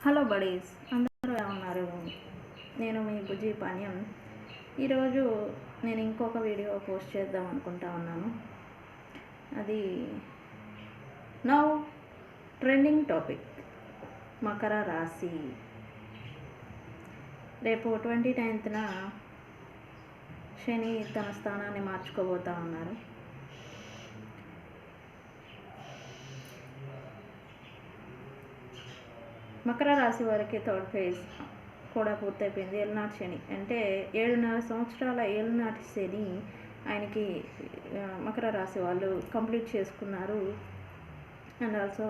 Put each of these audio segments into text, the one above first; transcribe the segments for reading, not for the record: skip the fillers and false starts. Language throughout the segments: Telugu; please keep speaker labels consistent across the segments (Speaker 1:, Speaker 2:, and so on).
Speaker 1: హలో బడీస్, అందరూ ఎలా ఉన్నారు? నేను మీ బుజ్జి పాణ్యం. ఈరోజు నేను ఇంకొక వీడియో పోస్ట్ చేద్దాం అనుకుంటా ఉన్నాను. అది నౌ ట్రెండింగ్ టాపిక్ మకర రాశి. రేపు 29న శని తన స్థానాన్ని మార్చుకోబోతా ఉన్నారు. మకర రాశి వారికి థర్డ్ ఫేజ్ కూడా పూర్తయిపోయింది. ఏళ్ళనాటి శని అంటే 7.5 సంవత్సరాల ఏళ్ళనాటి శని ఆయనకి మకర రాశి వాళ్ళు కంప్లీట్ చేసుకున్నారు. అండ్ ఆల్సో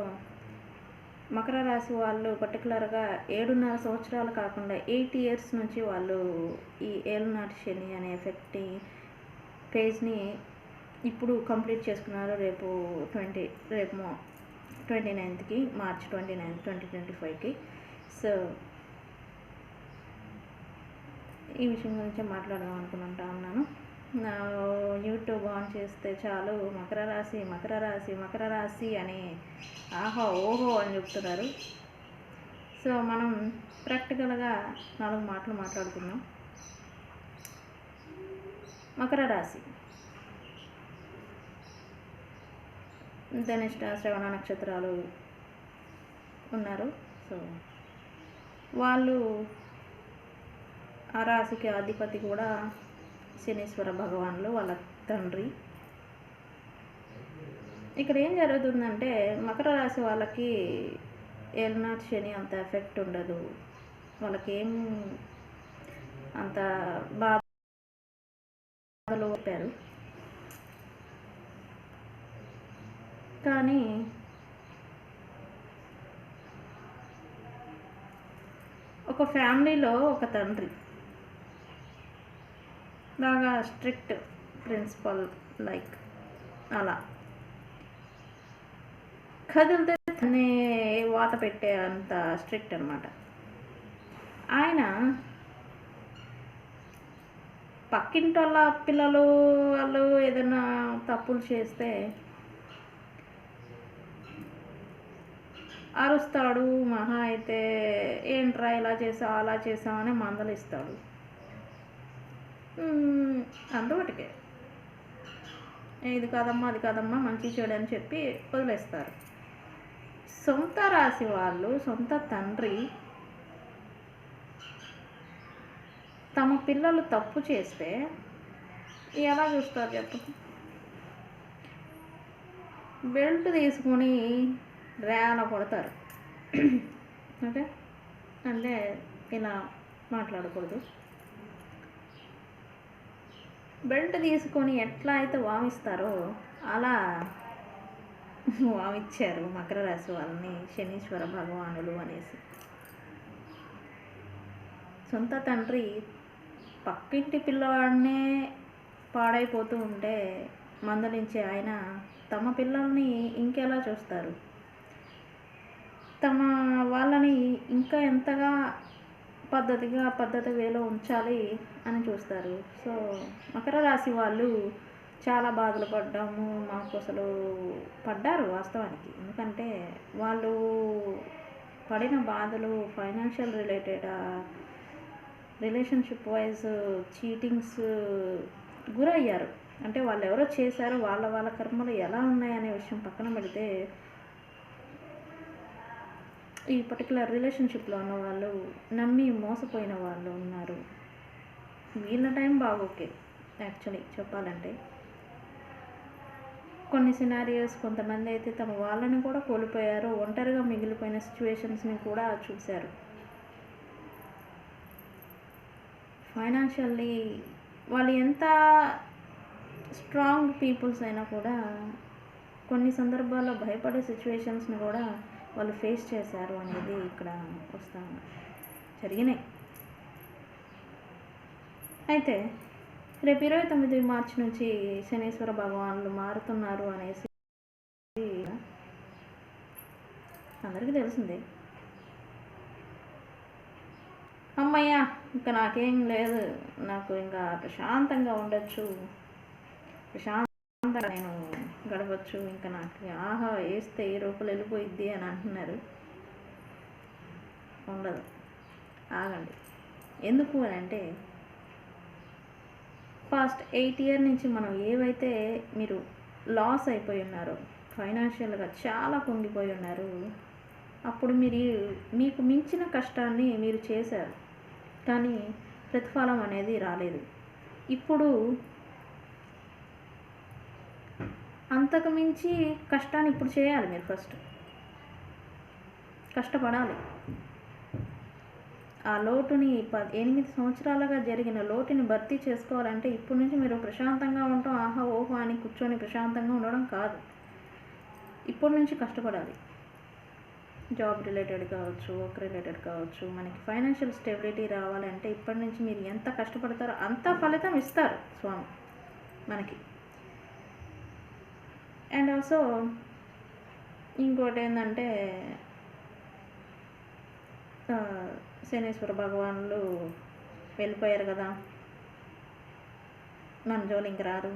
Speaker 1: మకర రాశి వాళ్ళు పర్టికులర్గా 7.5 సంవత్సరాలు కాకుండా 8 ఇయర్స్ నుంచి వాళ్ళు ఈ ఏళ్ళనాటి శని అనే ఎఫెక్ట్ని ఫేజ్ని ఇప్పుడు కంప్లీట్ చేసుకున్నారు. రేపు 29కి మార్చ్ 29, 2025కి. సో ఈ విషయం గురించి మాట్లాడదాం అనుకుంటా ఉన్నాను. నా యూట్యూబ్ ఆన్ చేస్తే చాలు మకర రాశి మకర రాశి మకర రాశి అని ఆహో ఓహో అని చెప్తున్నారు. సో మనం ప్రాక్టికల్గా 4 మాటలు మాట్లాడుకుందాం. మకర రాశి ధనిష్ట, శ్రవణ నక్షత్రాలు ఉన్నారు. సో వాళ్ళు ఆ రాశికి అధిపతి కూడా శనీశ్వర భగవానులు, వాళ్ళ తండ్రి. ఇక్కడ ఏం జరుగుతుందంటే మకర రాశి వాళ్ళకి ఏళ్ళనాటి శని అంత ఎఫెక్ట్ ఉండదు. వాళ్ళకి ఏం అంత బాధలు చెప్పారు. కానీ ఒక ఫ్యామిలీలో ఒక తండ్రి బాగా స్ట్రిక్ట్ ప్రిన్సిపల్, లైక్ అలా కదిలితే తనే వాత పెట్టే అంత స్ట్రిక్ట్ అనమాట. ఆయన పక్కింటి వాళ్ళ పిల్లలు వాళ్ళు ఏదైనా తప్పులు చేస్తే అరుస్తాడు. మహా అయితే ఏంట్రా ఇలా చేసావు అలా చేసావు అని మందలిస్తాడు. అందువటికే ఇది కాదమ్మా అది కాదమ్మా మంచి చెడు అని చెప్పి వదిలేస్తారు. సొంత రాశి వాళ్ళు, సొంత తండ్రి తమ పిల్లలు తప్పు చేస్తే ఎలా చూస్తారు చెప్పు? బెల్ట్ తీసుకొని రేల కొడతారు. ఓకే, అంటే ఇలా మాట్లాడకూడదు. బెల్ట్ తీసుకొని ఎట్లా అయితే వామిస్తారో అలా వామిచ్చారు మకర రాశి వాళ్ళని శనీశ్వర భగవానులు అనేసి. సొంత తండ్రి పక్కింటి పిల్లవాడినే పాడైపోతూ ఉంటే మందలించే ఆయన తమ పిల్లల్ని ఇంకెలా చూస్తారు? తమ వాళ్ళని ఇంకా ఎంతగా పద్ధతి వేలో ఉంచాలి అని చూస్తారు. సో మకర రాశి వాళ్ళు చాలా బాధలు పడ్డాము, మాకు అసలు పడ్డారు వాస్తవానికి. ఎందుకంటే వాళ్ళు పడిన బాధలు financial related, relationship wise cheatings గురయ్యారు. అంటే వాళ్ళు ఎవరో చేశారు, వాళ్ళ కర్మలు ఎలా ఉన్నాయనే విషయం పక్కన పెడితే ఈ పర్టికులర్ రిలేషన్షిప్లో ఉన్న వాళ్ళు నమ్మి మోసపోయిన వాళ్ళు ఉన్నారు. వీళ్ళ టైం బాగోకే యాక్చువల్లీ చెప్పాలంటే. కొన్ని సినారియోస్ కొంతమంది అయితే తమ వాళ్ళని కూడా కోల్పోయారు, ఒంటరిగా మిగిలిపోయిన సిచ్యువేషన్స్ని కూడా చూశారు. ఫైనాన్షియల్లీ వాళ్ళు ఎంత స్ట్రాంగ్ పీపుల్స్ అయినా కూడా కొన్ని సందర్భాల్లో భయపడే సిచ్యువేషన్స్ని కూడా వాళ్ళు ఫేస్ చేశారు అనేది ఇక్కడ జరిగినాయి. అయితే రేపు 29 మార్చి నుంచి శనీశ్వర భగవానులు మారుతున్నారు అనేసి అందరికీ తెలిసిందే. అమ్మయ్య ఇంకా నాకేం లేదు, నాకు ఇంకా ప్రశాంతంగా ఉండొచ్చు, ప్రశాంతంగా నేను గడవచ్చు, ఇంకా నాకు ఆహా వేస్తే ఏ రూపాయలు వెళ్ళిపోయిద్ది అని అంటున్నారు. ఉండదు. ఆగండి. ఎందుకు అని అంటే పాస్ట్ 8 ఇయర్ నుంచి మనం ఏవైతే మీరు లాస్ అయిపోయి ఉన్నారో, ఫైనాన్షియల్గా చాలా కుంగిపోయి ఉన్నారు, అప్పుడు మీకు మించిన కష్టాన్ని మీరు చేశారు, కానీ ప్రతిఫలం అనేది రాలేదు. ఇప్పుడు అంతకు మించి కష్టాన్ని ఇప్పుడు చేయాలి. మీరు ఫస్ట్ కష్టపడాలి. ఆ లోటుని 8 సంవత్సరాలుగా జరిగిన లోటుని భర్తీ చేసుకోవాలంటే ఇప్పటి నుంచి మీరు ప్రశాంతంగా ఉంటాం, ఆహా ఓహో అని కూర్చొని ప్రశాంతంగా ఉండడం కాదు. ఇప్పటి నుంచి కష్టపడాలి. జాబ్ రిలేటెడ్ కావచ్చు, వర్క్ రిలేటెడ్ కావచ్చు. మనకి ఫైనాన్షియల్ స్టెబిలిటీ రావాలంటే ఇప్పటి నుంచి మీరు ఎంత కష్టపడతారో అంత ఫలితం ఇస్తారు స్వామి మనకి. అండ్ ఆల్సో ఇంకోటి ఏంటంటే శనీశ్వర భగవానులు వెళ్ళిపోయారు కదా, మన జోలు ఇంక రారు.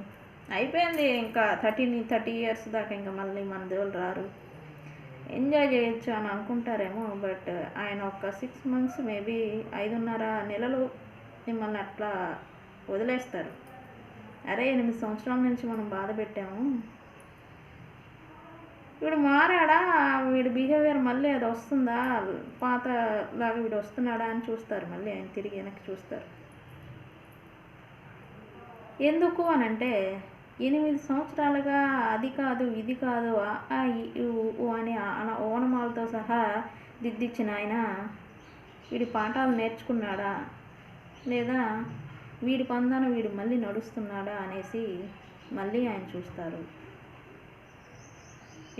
Speaker 1: అయిపోయింది ఇంకా 30 ఇయర్స్ దాకా ఇంకా మళ్ళీ మన జోలు రారు. ఎంజాయ్ చేయొచ్చు అని అనుకుంటారేమో, బట్ ఆయన ఒక 6 months మేబీ 5.5 నెలలు మిమ్మల్ని అట్లా వదిలేస్తారు. అరే 8 సంవత్సరాల నుంచి మనం బాధ పెట్టాము, వీడు మారాడా, వీడి బిహేవియర్ మళ్ళీ అది వస్తుందా, పాతలాగా వీడు వస్తున్నాడా అని చూస్తారు. మళ్ళీ ఆయన తిరిగి వెనక్కి చూస్తారు. ఎందుకు అని అంటే 8 సంవత్సరాలుగా అది కాదు ఇది కాదు అని ఓనమాలతో సహా దిద్దిచ్చిన ఆయన వీడి పాఠాలు నేర్చుకున్నాడా, లేదా వీడి పందాన వీడు మళ్ళీ నడుస్తున్నాడా అనేసి మళ్ళీ ఆయన చూస్తారు.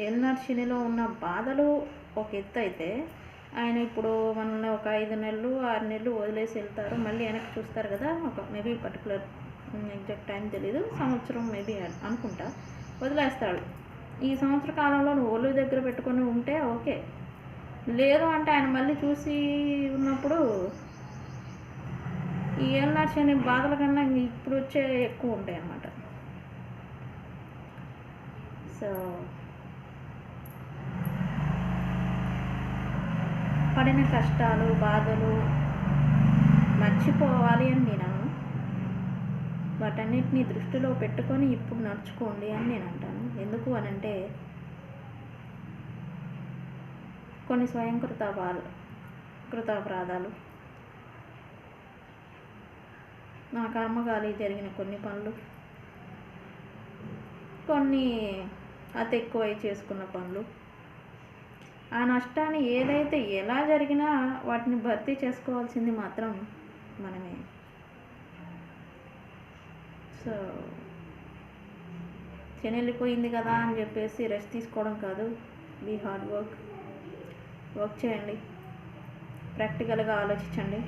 Speaker 1: ఏలినాటి శనిలో ఉన్న బాధలు ఒక ఎత్తు అయితే, ఆయన ఇప్పుడు మనల్ని ఒక 5 నెలలు 6 నెలలు వదిలేసి వెళ్తారు. మళ్ళీ వెనక్కి చూస్తారు కదా, ఒక మేబీ పర్టికులర్ ఎగ్జాక్ట్ టైం తెలీదు, సంవత్సరం మేబీ అనుకుంటా, వదిలేస్తాడు. ఈ సంవత్సర కాలంలో నువ్వు ఒళ్ళు దగ్గర పెట్టుకొని ఉంటే ఓకే, లేదు అంటే ఆయన మళ్ళీ చూసి ఉన్నప్పుడు ఈ ఏలినాటి శని బాధల కన్నా ఇప్పుడు వచ్చే ఎక్కువ ఉంటాయి అన్నమాట. సో పడిన కష్టాలు బాధలు మర్చిపోవాలి అని నేను, వాటన్నిటిని దృష్టిలో పెట్టుకొని ఇప్పుడు నడుచుకోండి అని నేను అంటాను. ఎందుకు అని అంటే కొన్ని స్వయం కృతాపరాధాలు, నా కర్మగాలి జరిగిన కొన్ని పనులు, కొన్ని అతి ఎక్కువై చేసుకున్న పనులు, ఆ నష్టాన్ని ఏదైతే ఎలా జరిగినా వాటిని భర్తీ చేసుకోవాల్సింది మాత్రం మనమే. సో శని వెళ్ళిపోయింది కదా అని చెప్పేసి రెస్ట్ తీసుకోవడం కాదు. బీ హార్డ్ వర్క్ చేయండి, ప్రాక్టికల్గా ఆలోచించండి,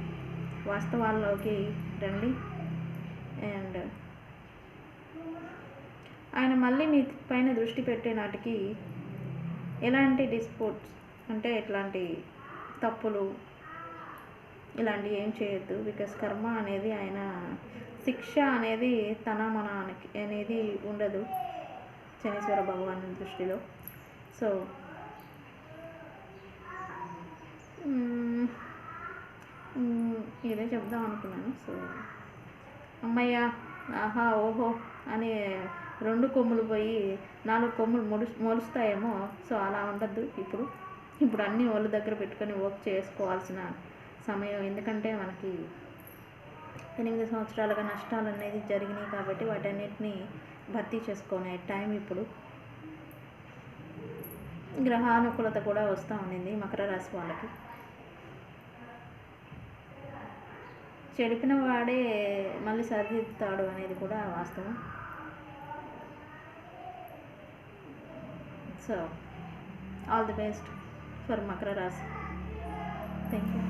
Speaker 1: వాస్తవాల్లోకి రండి. అండ్ ఆయన మళ్ళీ మీ పైన దృష్టి పెట్టే నాటికి ఎలాంటి డిస్ప్యూట్స్ అంటే ఇట్లాంటి తప్పులు ఇలాంటివి ఏం చేయొద్దు. బికాస్ కర్మ అనేది ఆయన శిక్ష అనేది మన అనేది ఉండదు శనీశ్వర భగవాను దృష్టిలో. సో ఇదే చెప్దాం అనుకున్నాను. సో అమ్మయ్య ఆహా ఓహో అని 2 కొమ్ములు పోయి 4 కొమ్ములు మొలుస్తాయేమో. సో అలా ఉండద్దు. ఇప్పుడు అన్నీ ఒళ్ళు దగ్గర పెట్టుకొని వర్క్ చేసుకోవాల్సిన సమయం. ఎందుకంటే మనకి 8 సంవత్సరాలుగా నష్టాలు అనేది జరిగినాయి కాబట్టి వాటన్నిటిని భర్తీ చేసుకునే టైం ఇప్పుడు. గ్రహానుకూలత కూడా వస్తూ ఉండింది మకర రాశి వాళ్ళకి. చెడిపిన వాడే మళ్ళీ సరిదిద్దుతాడు అనేది కూడా వాస్తవం. So all the best for Makar రాశి. Thank you.